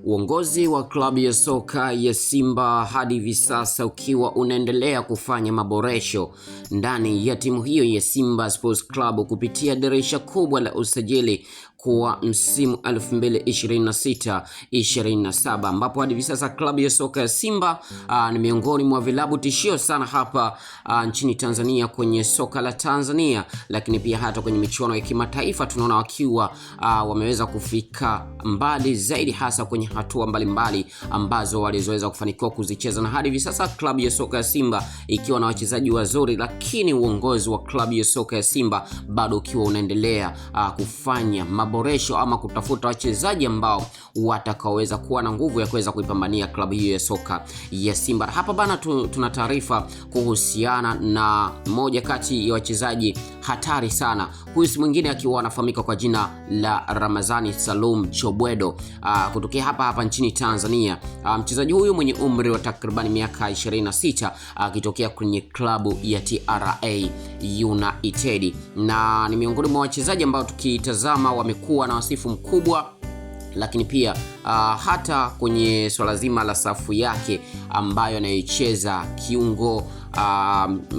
Uongozi wa klabu ya soka ya Simba hadi hivi sasa ukiwa unaendelea kufanya maboresho ndani ya timu hiyo ya Simba Sports Club kupitia dirisha kubwa la usajili kwa msimu 2026-27 ambapo hadi hivi sasa klabu ya soka ya Simba ni miongoni mwa vilabu tishio sana hapa nchini Tanzania kwenye soka la Tanzania, lakini pia hata kwenye michuano ya kimataifa tunaona wakiwa wameweza kufika mbali zaidi, hasa kwenye hatua mbalimbali ambazo walizoweza kufanikiwa kuzicheza, na hadi hivi sasa klabu ya soka ya Simba ikiwa na wachezaji wazuri, lakini uongozi wa klabu ya soka ya Simba bado ukiwa unaendelea kufanya maboresho ama kutafuta wachezaji ambao watakaoweza kuwa na nguvu ya kuweza kuipambania klabu hiyo ya soka ya Simba. Hapa bana tuna taarifa kuhusiana na moja kati ya wachezaji hatari sana. Huyu si mwingine akiwa anafahamika kwa jina la Ramazani Salum Chobwedo kutokea hapa nchini Tanzania. Mchezaji huyu mwenye umri wa takriban miaka 26 akitokea kwenye klabu ya TRA United, na ni miongoni mwa wachezaji ambao tukitazama wamekuwa na wasifu mkubwa, lakini pia hata kwenye swala zima la safu yake ambayo anaicheza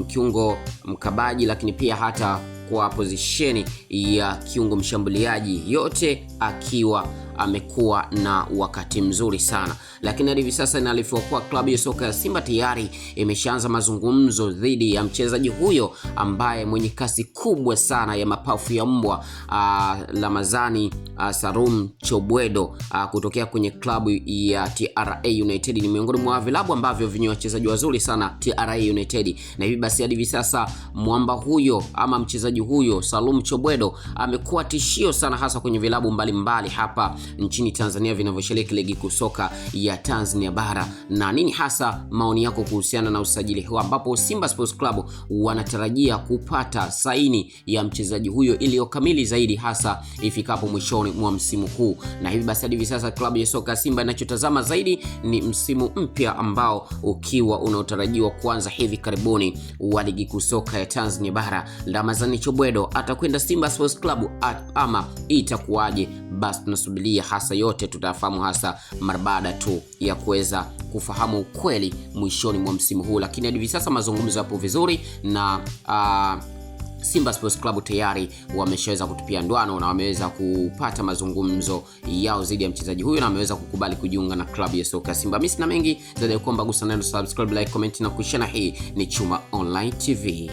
kiungo mkabaji, lakini pia hata kwa pozisheni ya kiungo mshambuliaji, yote akiwa amekuwa na wakati mzuri sana. Lakini hadi hivi sasa inaarifiwa kuwa klabu ya soka ya Simba tayari imeshaanza mazungumzo dhidi ya mchezaji huyo ambaye mwenye kasi kubwa sana ya mapafu ya mbwa, Ramazani Salum Chobwedo kutokea kwenye klabu ya TRA United. Ni miongoni mwa vilabu ambavyo vinyo wachezaji wazuri sana TRA United, na hivi basi hadi hivi sasa mwamba huyo ama mchezaji huyo Salum Chobwedo amekuwa tishio sana, hasa kwenye vilabu mbalimbali hapa nchini Tanzania vinavyoshiriki ligi kuu soka ya Tanzania bara. Na nini hasa maoni yako kuhusiana na usajili huu, ambapo Simba Sports Club wanatarajia kupata saini ya mchezaji huyo iliyokamili zaidi, hasa ifikapo mwishoni mwa msimu huu. Na hivi basi hadi hivi sasa klabu ya soka Simba inachotazama zaidi ni msimu mpya ambao ukiwa unaotarajiwa kuanza hivi karibuni wa ligi kuu soka ya Tanzania bara. Ramazani Chobwedo atakwenda Simba Sports Club ama itakuwaje? Basi tunasubiria hasa, yote tutafahamu hasa mara baada tu ya kuweza kufahamu ukweli mwishoni mwa msimu huu. Lakini hadi hivi sasa mazungumzo yapo vizuri na Simba Sports Club tayari wameshaweza kutupia ndwano na wameweza kupata mazungumzo yao zaidi ya mchezaji huyo, na wameweza kukubali kujiunga na klabu ya soka Simba. Mimi sina mengi zaidi ya kuomba gusa neno subscribe, like, comment na kushare. Hii ni Chuma Online TV.